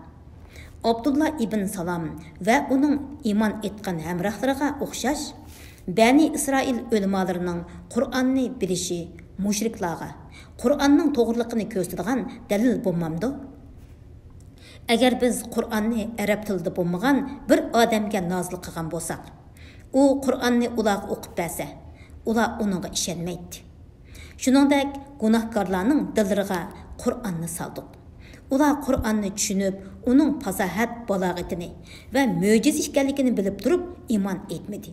Abdullah ibn Salam va uning iymon etgan hamrohlariga o'xshash Bani İsrail ulamalarining Qur'onni bilishi mushriklarga Qur'onning to'g'riliqini ko'rsatadigan dalil bo'lmamdi? Agar biz Qur'onni arab tilida bo'lmagan bir odamga nozil qilgan bo'lsak, u Qur'onni ularga o'qib bersa, ular uningga ishonmaydi. Shuningdek, gunohkorlarning dillariga Qur'onni soldik. Ular Qur'onni tushunib, uning fasohat balog'atini va mo'jiza ekanligini bilib turib iymon etmadi.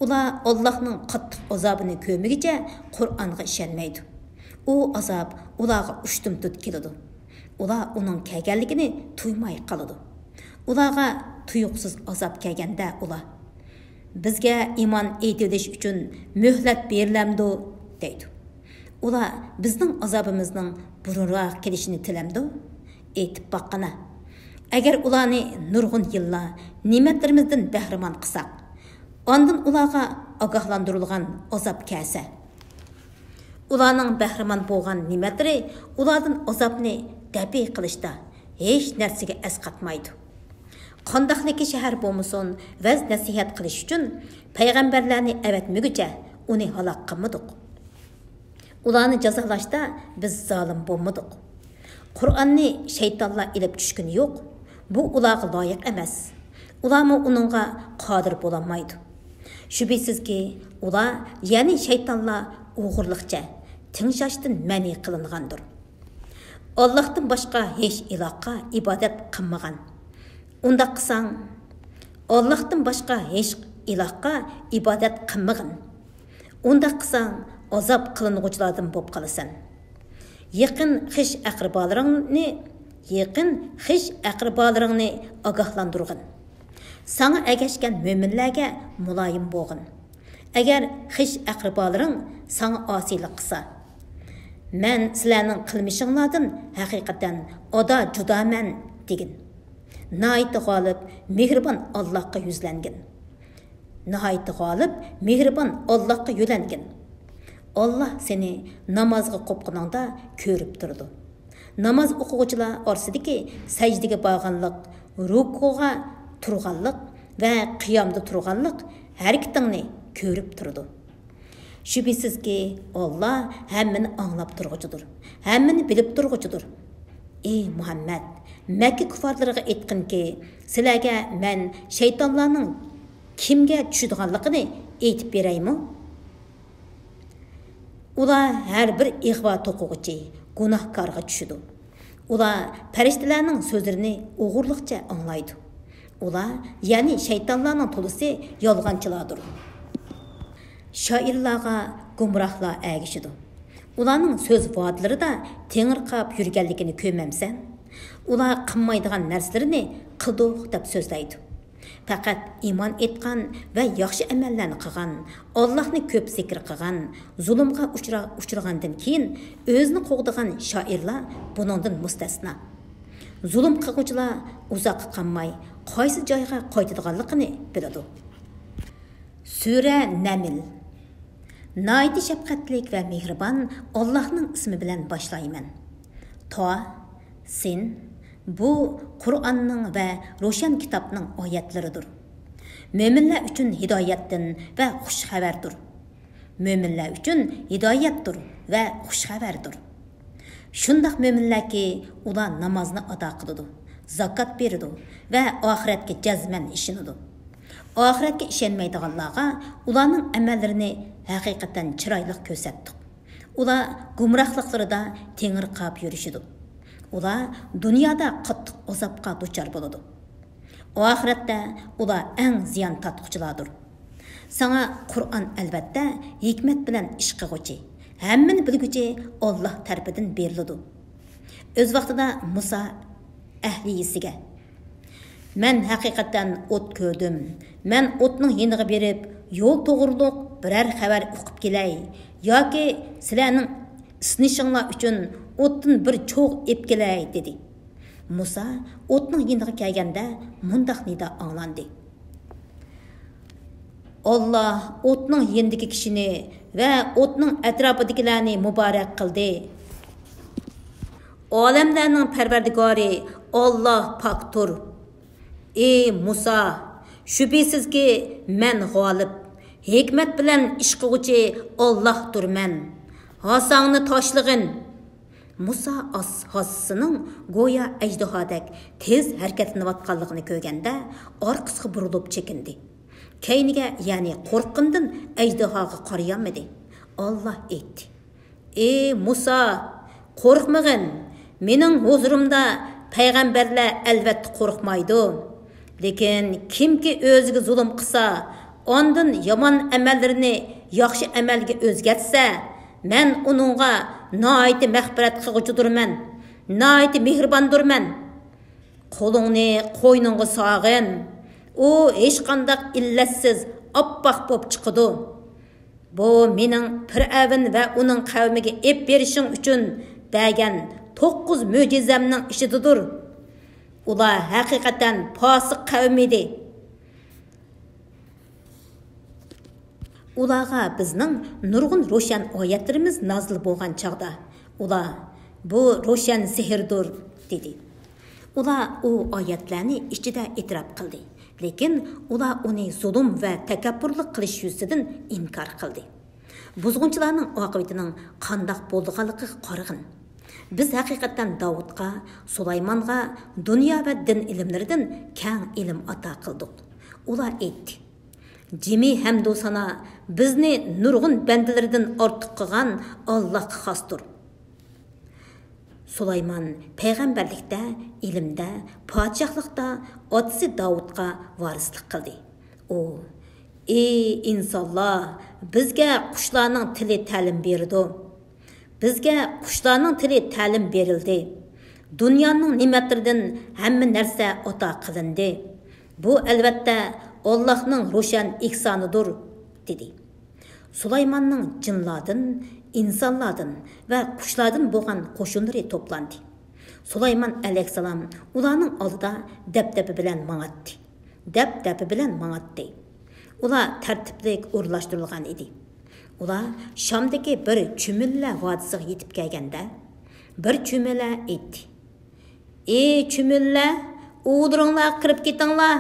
Ular Allohning qattiq azobini ko'rmagicha Qur'onga ishonmaydi. U azob ularga ushtum-tut keladi. Ular uning kelganligini tuymay qoladi. Ularga tuyuqsiz azob kelganda ular bizga iymon etilish uchun muhlat berilamdi deydi. Ular bizning azobimizning burunroq kelishini tilamdi. Aytib boqqana. Agar ularni nurg'un yillar ne'matlarimizdan bahramon qilsak, ondan ularga ogohlantirilgan azob kelsa, ularning bahramon bo'lgan ne'matlari ulardan azobni dabi qilishda hech narsaga asqatmaydi. Qandoqliki shahar bo'lmasin, vaz nasihat qilish uchun payg'ambarlarni avatmaguncha uni halok qilmadik. Ularni jazolashda biz zolim bo'lmadik. Qur'onni shaytonlar ilib tushgani yo'q. Bu ularga loyiq emas. Ularmi uningga qodir bo'lolmaydi. Shubhisizki, ular, ya'ni shaytonlar o'g'irliqcha tingshashdan ma'ni qilingandir. Allohdan boshqa hech ilohga ibodat qilmagan. Undaq qilsang, Allohdan boshqa hech ilohga ibodat qilmagan. Undaq qilsang, azob qilinuvchilardan bo'lib qolasan. Yaqin xish aqribalaringni ogohlantirgin. Sana ergashgan mo'minlarga muloyim bo'lgin. Agar xish aqribalaring sana osiylik qilsa, men sizlarning qilmishinglardan haqiqatan oda judaman degin. Nihoyat g'olib, mehribon Allohga yuzlangin. Nihoyat g'olib, mehribon Allohga yo'langin. Allah seni namozga qo'pqiningda ko'rib turdi. Namoz o'quvchilar orasidagi sajdaga borganlik, rukuga turganlik va qiyomda turganlik harakatingni ko'rib turdi. Shubhisizki Allah hammani anglab turg'uchidir, hammani bilib turg'uchidir. Ey Muhammad, Makka kuffarlariga aytqinki, sizlarga men shaytonlarning kimga tushadiganligini aytib beraymi? Ular har bir ig'vo to'quvchi gunohkorga tushidi. Ular farishtalarning so'zlarini o'g'irliqcha anglaydi. Ular, ya'ni shaytonlarning to'lisi yolg'onchilardir. Shoirlarga gumrohlar ergishidi. Ularning so'z va'dlarida tengirqab yurganligini ko'rmamsan? Ular qilmaydigan narsalarni qildiq deb so'zlaydi. Faqat iymon etgan va yaxshi amallarni qilgan, Allohni ko'p zikr qilgan, zulmga uchragandan keyin o'zini qo'g'digan shoirlar buningdan mustasno. Zulm qiluvchilar uzoq qolmay qaysi joyga qaytadiganligini biladi. Sura Naml. Nihoyat shafqatli va mehribon Allohning ismi bilan boshlayman. Sin. Bu Qur'onning va ro'shan kitobning oyatlaridir. Mo'minlar uchun hidoyatdir va xush xabardir. Mo'minlar uchun hidoyatdir va xush xabardir. Shundaq mo'minlarki, ular namozni ado qiladi, zakot beradi va oxiratga jazman ishonadi. Oxiratga ishonmaydiganlarga ularning amallarini haqiqatan chiroyli ko'rsatdik. Ular gumrohliklarida tengirqab yurishidi. Ular dunyoda qattiq azobga duchor bo'ladi. Oxiratda ular eng ziyon tortquchilardir. Sana Qur'on albatta hikmat bilan ish qiluvchi, hammani bilguchi Alloh tarafidan beriladi. O'z vaqtida Musa ahliyisiga: "Men haqiqatan o't ko'rdim. Men o'tning yeniga berib, yo'l to'g'riliq biror xabar o'qib kelay yoki sizlarning isnishinglar uchun o'tdan bir cho'g' ep kelay" dedi. Musa o'tning yeniga kelganda mundaq nida anglandi: "Alloh o'tning yendagi kishini va o'tning atrofidagilarni muborak qildi. Olamlarning parvardigori Alloh poktur. Ey Musa, shubhisizki men g'olib, hikmat bilan ish qiluvchi Allohdir men. Hasangni toshlig'in." Musa hasisining go'yo ajdahodek tez harakatlanayotganligini ko'rganda orqasiga burilib chekindi. Keyniga, ya'ni qo'rqqandan ajdahoga qarayolmadi. Alloh aytdi: "Ey Musa, qo'rqmag'in. Mening huzurimda payg'ambarlar albatta qo'rqmaydi. Lekin kimki o'ziga zulm qilsa, ondan yomon amallarini yaxshi amalga o'zgartsa, men uningga nihoyat mag'firat qilg'uchidirman, nihoyat mehribondurman. Qo'lingni qo'yningga sog'in. U hech qanday illatsiz oppoq bo'lib chiqadi. Bu mening Fir'avn va uning qavmiga ep berishing uchun bergan 9 mo'jizamning ishidir. Ular haqiqatan fosiq qavm edi. Ularga bizning nurg'un ro'shan oyatlarimiz nozil bo'lgan chaqda ular bu ro'shan sehrdir dedi. Ular u oyatlarni ichida e'tirof qildi, lekin ular uni zulm va takabburlik qilish yuzidan inkor qildi. Buzg'unchilarning oqibatining qandoq bo'lganligiga qarag'in. Biz haqiqatan Davudga, Sulaymonga dunyo va din ilmlaridan keng ilm ato qildik. Ular aytdi: Cimi hamdu sana bizni nurg'un bandalardan ortiq qilgan Allohga xosdir. Sulaymon payg'ambarlikda, ilmda, podshohlikda otasi Davudga varislik qildi. O, ey insonlar, bizga qushlarning tili ta'lim berdi. Bizga qushlarning tili ta'lim berildi. Dunyoning ne'matlaridan hamma narsa ata qilindi. Bu albatta Allohning ro'shan ihsonidir, dedi. Sulaymonning jinlardan, insonlardan va qushlardan bo'lgan qo'shinlari to'plandi. Sulaymon alayhissalom ularning oldida dabdaba bilan mang'atdi. Ular tartiblik o'rlashtirilgan edi. Ular Shamdagi bir Chumilla vodisiga yetib kelganda, bir Chumilla aytdi: "Ey Chumilla, o'diringlar kirib ketinglar.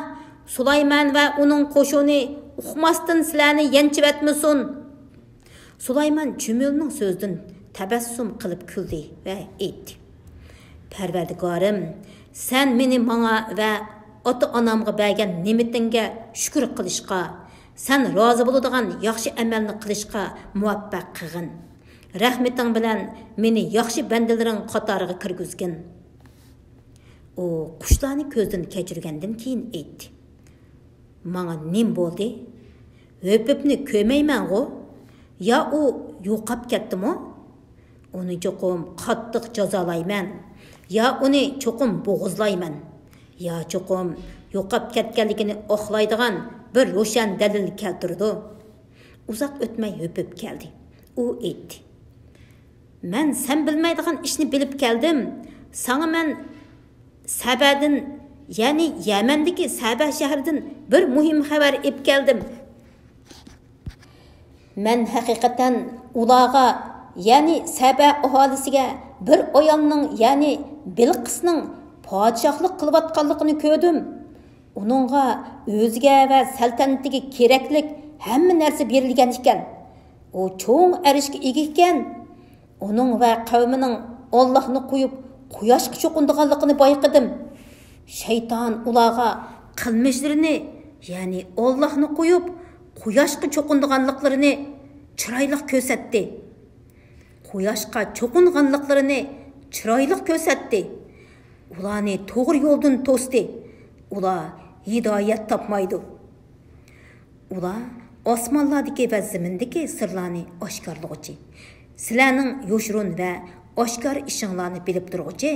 Sulaymon va uning qo'shini uqmasdan sizlarni yanchib etmasin." Sulaymon Chumilning so'zidan tabassum qilib kuldi va aytdi: "Parvardigorim, sen meni menga va ota-onamga bergan ne'matingga shukr qilishga, sen rozi bo'ladigan yaxshi amalni qilishga muvaffaq qilgin. Rahmeting bilan meni yaxshi bandalaring qatoriga kirgizgin." O qushlarni ko'zdan kechirgandan keyin aytdi: "Menga nim bo'ldi? Öpüpni ko'mayman-ku? Ya u yo'qab ketdimi? Uni cho'qim qattiq jazolayman. Ya uni cho'qim bo'g'izlayman. Ya cho'qim yo'qab ketganligini oqlaydigan bir ro'shan dalil keltirdi." Uzoq o'tmay o'pib keldi. U aytdi: "Men sen bilmaydigan ishni bilib keldim. Sana men Sabadin, ya'ni Yamandagi Saba shahridan bir muhim xabar olib keldim. Men haqiqatan ularga, ya'ni Saba aholisiga bir ayolning, ya'ni Bilqisning podshohlik qilayotganligini ko'rdim. Uningga o'ziga va saltanatiga keraklik hamma narsa berilgan ekan. O cho'ng arishga ega ekan. Uning va qavmining Allohni qo'yib quyoshga cho'qindiganligini bayqadim. Shayton ularga qilmishlarini, ya'ni Allohni qo'yib quyoshga cho'qindiganliklarini chiroyli ko'rsatdi. Quyoshga cho'qinganliklarini chiroyli ko'rsatdi. Ularni to'g'ri yo'ldan to'sdi. Ular hidoyat topmaydi. Ular osmonlardagi va zimindagi sirlarni oshkorlovchi, sizlarning yo'shurun va oshkor ishinglarni bilib turuvchi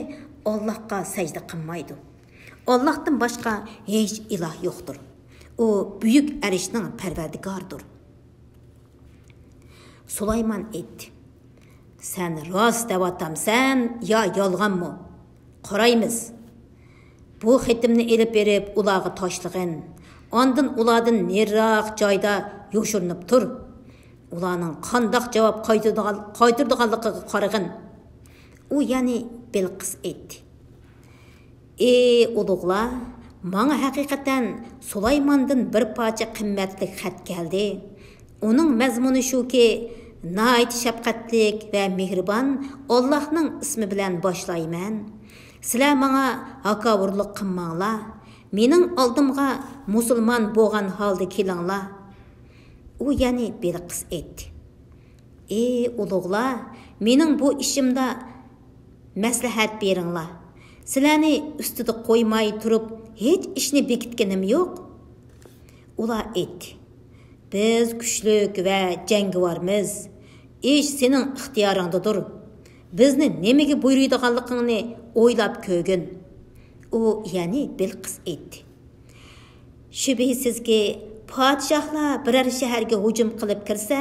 Allohga sajda qilmaydi. Allohdan boshqa hech iloh yo'qdir. O buyuk arishning parvardigoridir." Sulaymon aytdi: "Sen rost devatamsan yo yolg'onmi? Qaraymiz. Bu xetimni elib berib ularga tashlag'in. Ondan ulardan neriroq joyda yo'shirinib tur. Ularning qandoq javob qaytirdiganligiga qarag'in." U ya'ni Bilqis aytdi: "Ey ulug'lar, menga haqiqatan Sulaymondan bir parcha qimmatli xat keldi. Uning mazmuni shuki, nihoyat shafqatlik va mehribon Allohning ismi bilan boshlayman. Sizlar menga haqoratlik qilmanglar. Mening oldimga musulmon bo'lgan holda kelinglar." U ya'ni Bilqis aytdi: "Ey ulug'lar, mening bu ishimda maslahat beringlar. Sizlarni ustida qo'ymay turib, hech ishni bekitganim yo'q." Ular aytdi: "Biz kuchlik va jangovarmiz. Ish sening ixtiyoringdadir. Bizni nimaga buyuradiganligingni o'ylab ko'rgin." U ya'ni Bilqis aytdi: "Shubhisizki, podshohlar biror shaharga hujum qilib kirsa,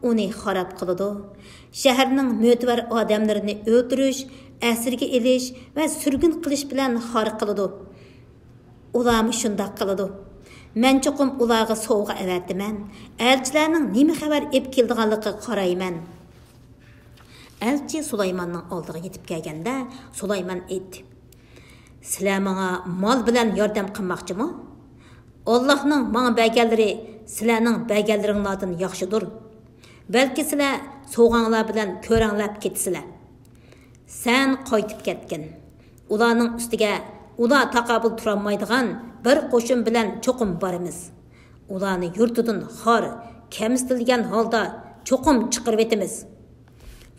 uni xarob qiladi. Shaharning mo'tabar odamlarini o'ldirish, asirga elish va surgun qilish bilan xor qiladi. Ularmi shundoq qiladi. Men cho'qim ularga sovg'a avatiman. Elchilarning nima xabar olib keldiganligiga qarayman." Elchi Sulaymonning oldiga yetib kelganda, Sulaymon aytdi: "Sizlar menga mol bilan yordam qilmoqchimi? Allohning menga berganlari sizlarning berganlaringlardan yaxshidir. Balki sizlar sovg'anglar bilan ko'ranglab ketsizlar. Sen qaytib ketgin. Ularning ustiga ular taqobil turolmaydigan bir qo'shin bilan cho'qim boramiz. ularni yurtidan xor, kamsitilgan holda cho'qim chiqarib etamiz.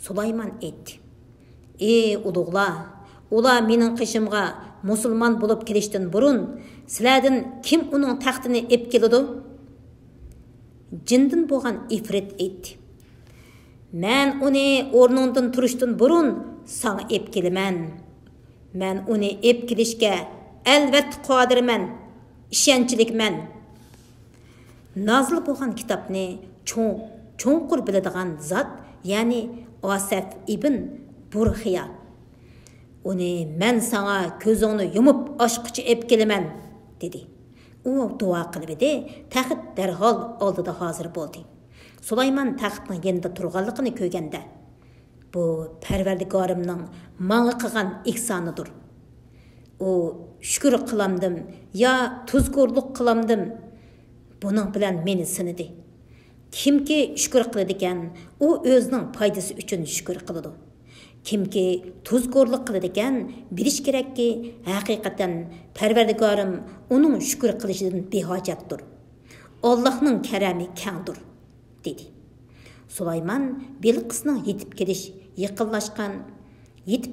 Sulaymon aytdi: "Ey ulug'lar, ular mening qishimga musulmon bo'lib kelishdan burun sizlardan kim uning taxtini ep keladi?" Jindan bo'lgan ifrit aytdi: "Men uni o'rningdan turishdan burun sana ep kelaman. Men uni ep kelishga albatta qodirman, ishonchlikman." Nazil bo'lgan kitobni cho'nqur biladigan zot, ya'ni Asaf ibn Burxiya, uni "Men sana ko'zingni yumib ochqichi ep kelaman" dedi. U duo qilibdi, taxt darhol oldida hozir bo'ldi. Sulaymon taxtning yanında turganligini ko'rganda, bu Parvardigorimning menga qilgan ihsonidir. U shukr qilamdim yo tuzkorlik qilamdim. Buning bilan meni sinidi. Kimki shukr qiladi ekan, u o'zining foydasi uchun shukr qiladi. Kimki tuzkorlik qiladi ekan, bilish kerakki, haqiqatan Parvardigorim uning shukr qilishidan behojatdir. Allohning karami kengdir, dedi. Sulaymon Bilqisning yetib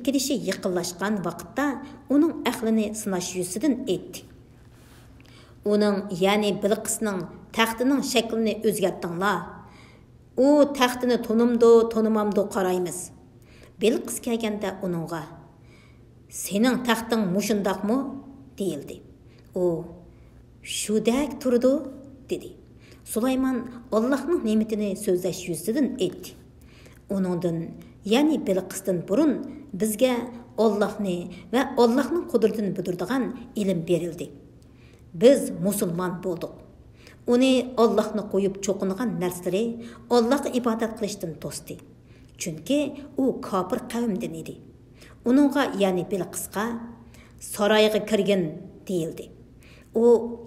kelishi yaqinlashgan vaqtda uning aqlini sinash yuzidan aytdi. Uning, ya'ni Bilqisning taxtining shaklini o'zgartdinglar. U taxtini tonimamdo qaraymiz. Bilqis kelganda uningga "Sening taxting mushundaqmi?" deyildi. U "Shudak turdi" dedi. Sulaymon Allohning ne'matini so'zlash yuzidan aytdi. Uningdan, ya'ni Bilqisdan burun bizga Allohni va Allohning qudratini bildiradigan ilm berildi. Biz musulmon bo'ldik. Uni Allohni qo'yib cho'qingan narsalari Allohga ibodat qilishdan to'sdi. Chunki u kofir qavmdan edi. Uningga, ya'ni Bilqisga saroyga kirgin deyildi. U,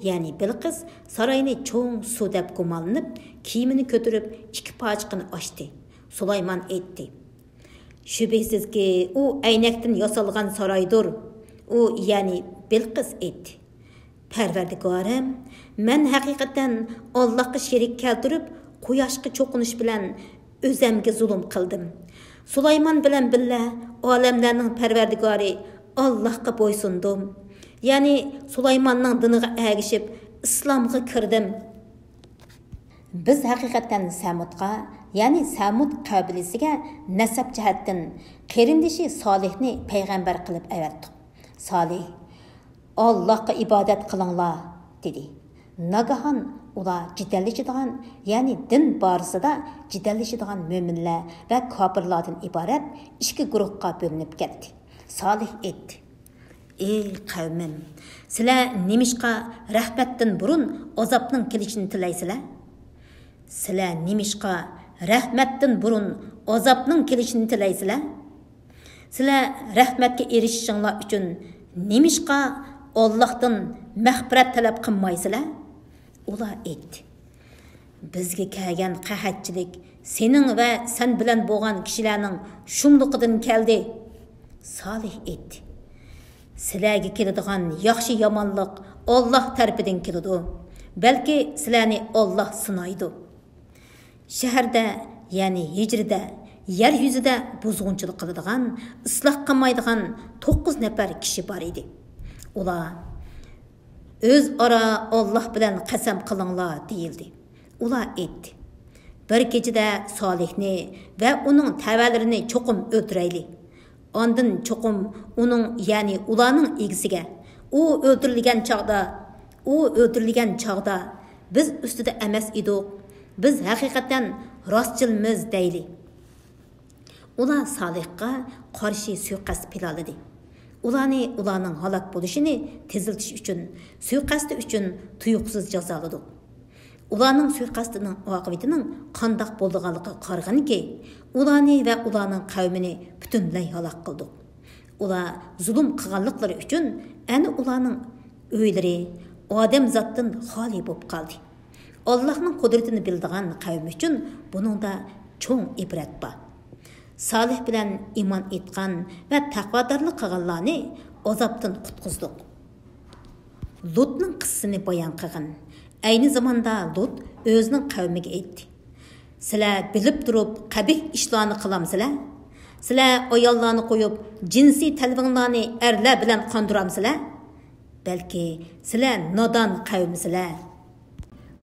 ya'ni Bilqis saroyni cho'ng suv deb gumonlanib, kiyimini ko'tarib ikki pochiqini ochdi. Sulaymon aytdi: "Shubhasizki, u aynakdan yasalgan saroydir." U, ya'ni Bilqis aytdi: "Parvardigorim, men haqiqatan Allohga sherik keltirib, quyoshga cho'qinish bilan o'zimga zulm qildim. Sulaymon bilan billa olamlarning Parvardigori Allohga bo'ysundim. Ya'ni Sulaymonning diniga ergishib islomga kirdim." Biz haqiqatan Samudga, ya'ni Samud qabilasiga nasab jihatdan qarindishi Solihni payg'ambar qilib avatdik. Solih: "Allohga ibodat qilinglar" dedi. Nagahan ular jidallashadigan, ya'ni din borasida jidallashadigan mo'minlar va kofirlardan iborat ikki guruhga bo'linib ketdi. Solih aytdi: "Ey qavmim, sizlar nimishqa rahmatdan burun azobning kelishini tilaysizlar? Sizlar nimishqa rahmatdan burun azobning kelishini tilaysizlar? Sizlar rahmatga erishishinglar uchun nimishqa Allohdan mag'firat talab qilmaysizlar?" Ular aytdi: "Bizga kelgan qahatchilik sening va sen bilan bo'lgan kishilarning shumliqidan keldi." Solih aytdi: "Sizlarga keladigan yaxshi yomonlik Alloh tarafidan keladi. Balki sizlarni Alloh sinaydi." Shaharda, ya'ni Hijrida, yer yuzida buzg'unchilik qiladigan, isloh qilmaydigan 9 nafar kishi bor edi. Ular o'zaro Alloh bilan qasam qilinglar deyildi. Ular aytdi: "Bir kechada Solihni va uning tavallarini cho'qim o'ldirayli. Ondan cho'qim uning, ya'ni ularning egisiga u o'ldirilgan chog'da biz ustida emas edik. Biz haqiqatan rostchilmiz" deyli. Ular Solihga qarshi suiqasd planladi. Ularning halok bo'lishini teziltish uchun, suiqasdi uchun tuyuqsiz jazoladik. Ularning suiqasdining oqibatining qandoq bo'lganligiga qarag'anki, ularni va ularning qavmini butunlay halok qildik. Ular zulm qilganliklari uchun ana ularning uylari odam zotdan xoli bo'lib qoldi. Allohning qudratini bildigan qavm uchun buningda cho'ng ibrat bor. Solih bilan iymon etgan va taqvodorlik qilganlarni azobdan qutqizdik. Lutning qissasini bayon qilgan. Ayni zamanda Lut o'zining qavmiga aytdi. Sizlar bilib turib qabih ishlarni qilamsizlar? Sizlar ayollarni qo'yib, jinsiy talvinglarni erlar bilan qondiramsizlar? Balki sizlar nodon qavmsizlar.